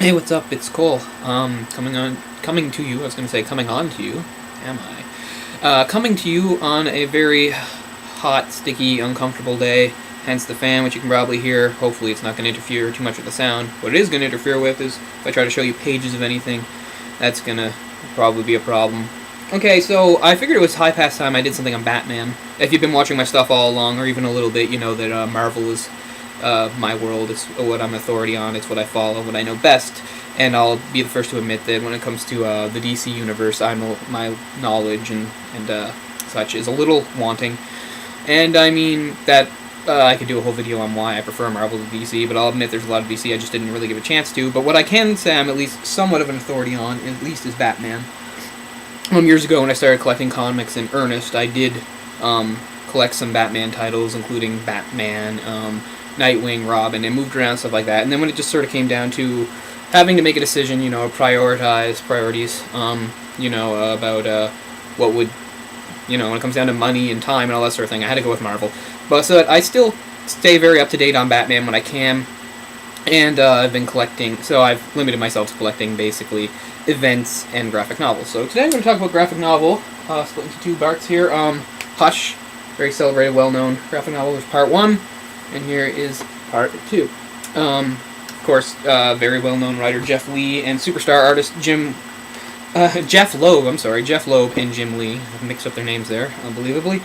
Hey, what's up? It's Cole. Coming to you. I was going to say coming on to you. Am I? Coming to you on a very hot, sticky, uncomfortable day. Hence the fan, which you can probably hear. Hopefully, it's not going to interfere too much with the sound. What it is going to interfere with is if I try to show you pages of anything, that's going to probably be a problem. Okay, so I figured it was high past time I did something on Batman. If you've been watching my stuff all along, or even a little bit, you know that Marvel is my world. It's what I'm authority on. It's what I follow, what I know best. And I'll be the first to admit that when it comes to the DC universe, my knowledge and such is a little wanting. And I mean that I could do a whole video on why I prefer Marvel to DC, but I'll admit there's a lot of DC I just didn't really give a chance to. But what I can say I'm at least somewhat of an authority on, at least, is Batman. Years ago when I started collecting comics in earnest, I did collect some Batman titles, including Batman, Nightwing, Robin, and moved around, stuff like that. And then when it just sort of came down to having to make a decision, priorities, about what would, when it comes down to money and time and all that sort of thing, I had to go with Marvel. But so I still stay very up to date on Batman when I can, and I've been collecting, so I've limited myself to collecting basically events and graphic novels. So today I'm going to talk about graphic novel, split into two parts here. Hush, very celebrated, well-known graphic novel, is part 1. And here is part 2. Of course, very well-known writer Jeph Lee and superstar artist Jeph Loeb and Jim Lee. I've mixed up their names there, unbelievably.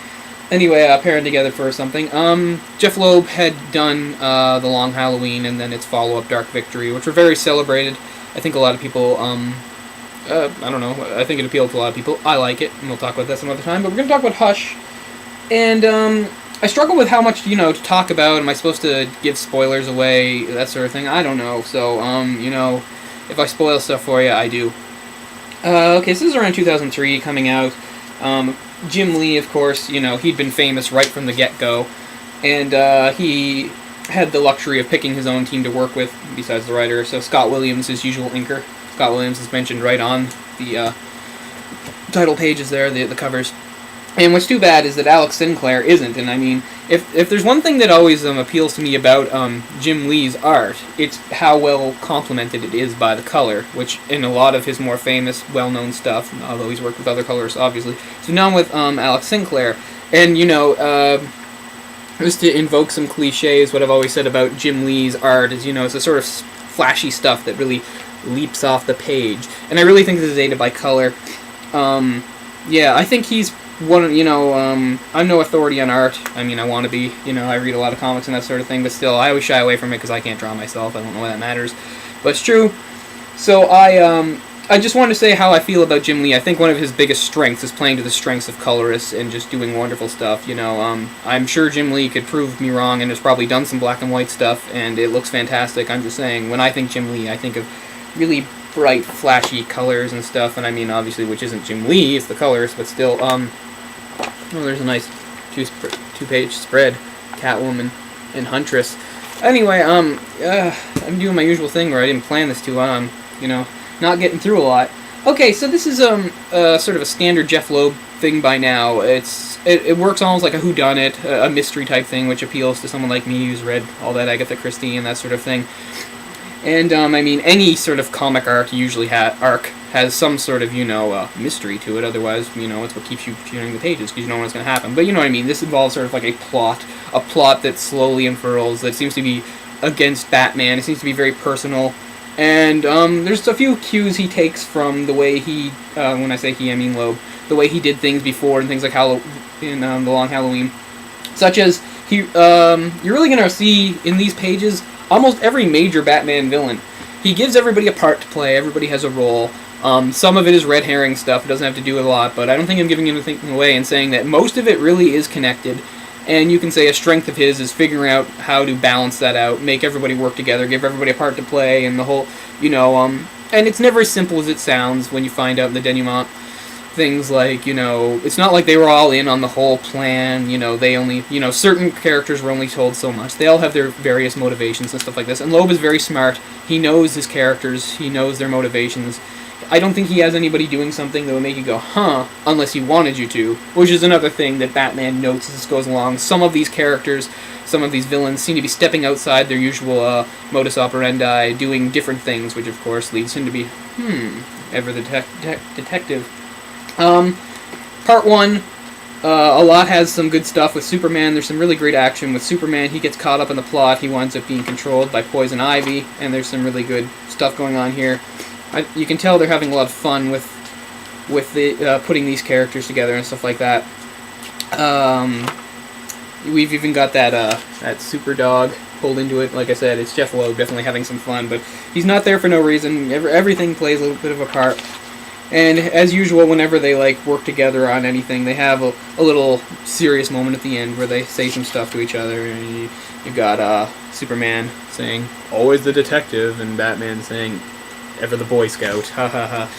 Anyway, pairing together for something. Jeph Loeb had done The Long Halloween and then its follow-up Dark Victory, which were very celebrated. I think a lot of people, I don't know, I think it appealed to a lot of people. I like it, and we'll talk about that some other time. But we're going to talk about Hush. And, I struggle with how much, to talk about. Am I supposed to give spoilers away, that sort of thing? I don't know. So, if I spoil stuff for you, I do. Okay, so this is around 2003, coming out. Jim Lee, of course, he'd been famous right from the get-go. And, he had the luxury of picking his own team to work with, besides the writer. So Scott Williams, his usual inker. Scott Williams is mentioned right on the title pages there, the covers. And what's too bad is that Alex Sinclair isn't. And I mean, if there's one thing that always appeals to me about Jim Lee's art, it's how well complemented it is by the color, which in a lot of his more famous, well-known stuff, although he's worked with other colorists, obviously. So now with Alex Sinclair. And, just to invoke some cliches, what I've always said about Jim Lee's art is, it's a sort of flashy stuff that really leaps off the page. And I really think this is aided by color. Yeah, I think he's I'm no authority on art. I mean, I want to be, I read a lot of comics and that sort of thing, but still, I always shy away from it because I can't draw myself. I don't know why that matters. But it's true. So I just wanted to say how I feel about Jim Lee. I think one of his biggest strengths is playing to the strengths of colorists and just doing wonderful stuff. I'm sure Jim Lee could prove me wrong and has probably done some black and white stuff, and it looks fantastic. I'm just saying, when I think Jim Lee, I think of really bright, flashy colors and stuff, and I mean, obviously, which isn't Jim Lee, it's the colors, but still, oh, there's a nice two-page spread, Catwoman and Huntress. Anyway, I'm doing my usual thing where I didn't plan this too well. Not getting through a lot. Okay, so this is sort of a standard Jeph Loeb thing by now. It works almost like a whodunit, a mystery type thing, which appeals to someone like me who's read all that Agatha Christie and that sort of thing. And I mean, any sort of comic arc usually has some sort of mystery to it. Otherwise, it's what keeps you turning the pages because you know what's going to happen. But you know what I mean. This involves sort of like a plot that slowly unfurls. That seems to be against Batman. It seems to be very personal. And there's a few cues he takes from the way he, when I say he, I mean Loeb, the way he did things before and things like in The Long Halloween. Such as, you're really going to see in these pages almost every major Batman villain. He gives everybody a part to play, everybody has a role. Some of it is red herring stuff, it doesn't have to do with a lot, but I don't think I'm giving anything away and saying that most of it really is connected. And you can say a strength of his is figuring out how to balance that out, make everybody work together, give everybody a part to play, and the whole, and it's never as simple as it sounds when you find out in the denouement. Things like, it's not like they were all in on the whole plan, they only, certain characters were only told so much. They all have their various motivations and stuff like this, and Loeb is very smart. He knows his characters, he knows their motivations, I don't think he has anybody doing something that would make you go, huh, unless he wanted you to, which is another thing that Batman notes as this goes along. Some of these characters, some of these villains seem to be stepping outside their usual modus operandi, doing different things, which of course leads him to be, ever the detective. Part 1, a lot has some good stuff with Superman. There's some really great action with Superman. He gets caught up in the plot. He winds up being controlled by Poison Ivy, and there's some really good stuff going on here. You can tell they're having a lot of fun with the putting these characters together and stuff like that. We've even got that super dog pulled into it. Like I said, it's Jeph Loeb definitely having some fun, but he's not there for no reason. Everything plays a little bit of a part. And as usual, whenever they work together on anything, they have a little serious moment at the end where they say some stuff to each other. And you've got Superman saying, "Always the detective," and Batman saying, "Ever the Boy Scout." Ha ha ha.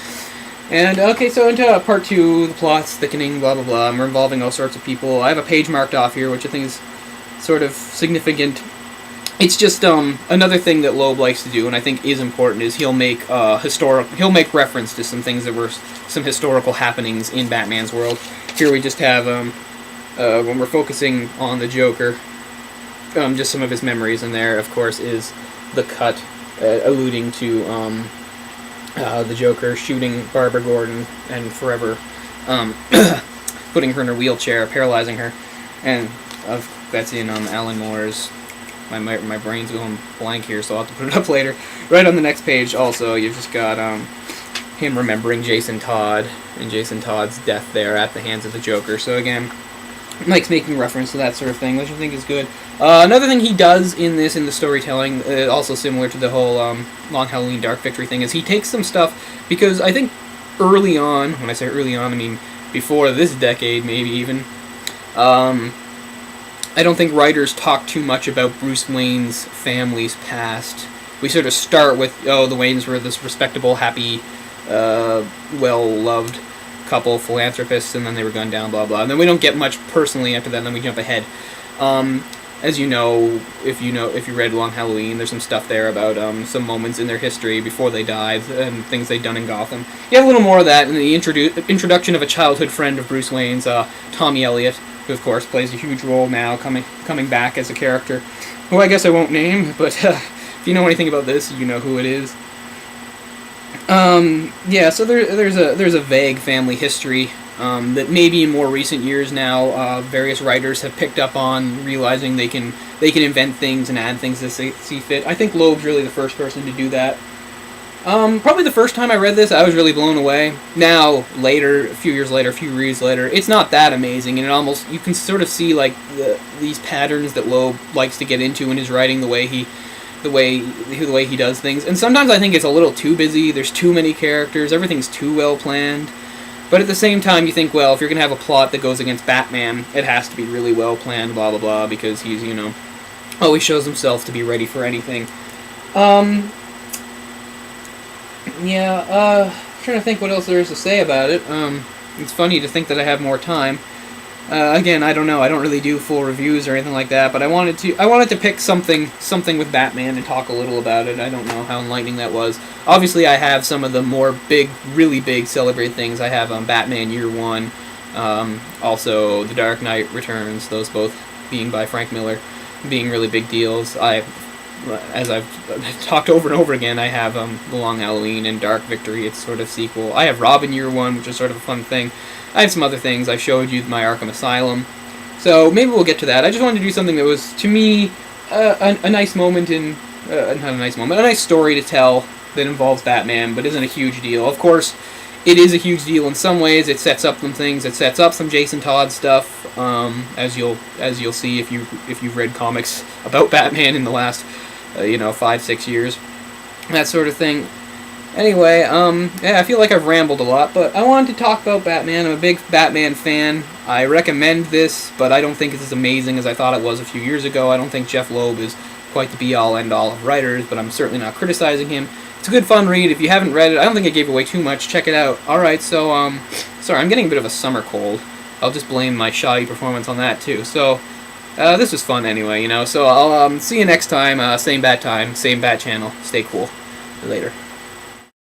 And okay, so into part 2, the plot's thickening, blah blah blah. We're involving all sorts of people. I have a page marked off here, which I think is sort of significant. It's just another thing that Loeb likes to do, and I think is important, is he'll make reference to some things that were some historical happenings in Batman's world. Here we just have when we're focusing on the Joker, just some of his memories, and there, of course, is the cut alluding to the Joker shooting Barbara Gordon and forever putting her in a wheelchair, paralyzing her, and that's in Alan Moore's. My brain's going blank here, so I'll have to put it up later. Right on the next page, also, you've just got him remembering Jason Todd and Jason Todd's death there at the hands of the Joker. So again, Mike's making reference to that sort of thing, which I think is good. Another thing he does in the storytelling, also similar to the whole Long Halloween Dark Victory thing, is he takes some stuff, because I think early on, when I say early on, I mean before this decade, maybe even, I don't think writers talk too much about Bruce Wayne's family's past. We sort of start with, the Waynes were this respectable, happy, well-loved couple, philanthropists, and then they were gunned down, blah, blah. And then we don't get much personally after that, and then we jump ahead. As you know, if you read Long Halloween, there's some stuff there about some moments in their history before they died, and things they'd done in Gotham. You have a little more of that in the introduction of a childhood friend of Bruce Wayne's, Tommy Elliot, who of course plays a huge role now, coming back as a character, who I guess I won't name, but if you know anything about this, you know who it is. Yeah, so there's a vague family history that maybe in more recent years now various writers have picked up on, realizing they can invent things and add things as they see fit. I think Loeb's really the first person to do that. Probably the first time I read this, I was really blown away. Now, later, a few years later, a few reads later, it's not that amazing, and you can sort of see these patterns that Loeb likes to get into in his writing, the way he does things. And sometimes I think it's a little too busy. There's too many characters. Everything's too well planned. But at the same time, you think, well, if you're gonna have a plot that goes against Batman, it has to be really well planned, blah blah blah, because he's always shows himself to be ready for anything. Yeah, trying to think what else there is to say about it. It's funny to think that I have more time. Again, I don't know. I don't really do full reviews or anything like that, but I wanted to pick something with Batman and talk a little about it. I don't know how enlightening that was. Obviously, I have some of the more really big celebrated things. I have Batman Year One, also The Dark Knight Returns. Those both being by Frank Miller, being really big deals. As I've talked over and over again, I have The Long Halloween and Dark Victory, its sort of sequel. I have Robin Year One, which is sort of a fun thing. I have some other things. I showed you my Arkham Asylum. So maybe we'll get to that. I just wanted to do something that was, to me, a nice moment not a nice moment, a nice story to tell that involves Batman, but isn't a huge deal. Of course, it is a huge deal in some ways. It sets up some things. It sets up some Jason Todd stuff, as you'll see if you've read comics about Batman in the last 5-6 years, that sort of thing. Anyway, yeah, I feel like I've rambled a lot, but I wanted to talk about Batman. I'm a big Batman fan. I recommend this, but I don't think it's as amazing as I thought it was a few years ago. I don't think Jeph Loeb is quite the be-all, end-all of writers, but I'm certainly not criticizing him. It's a good, fun read. If you haven't read it, I don't think I gave away too much. Check it out. Alright, so, sorry, I'm getting a bit of a summer cold. I'll just blame my shoddy performance on that, too. So, this was fun anyway, so I'll see you next time. Same bat time, same bat channel. Stay cool. Later.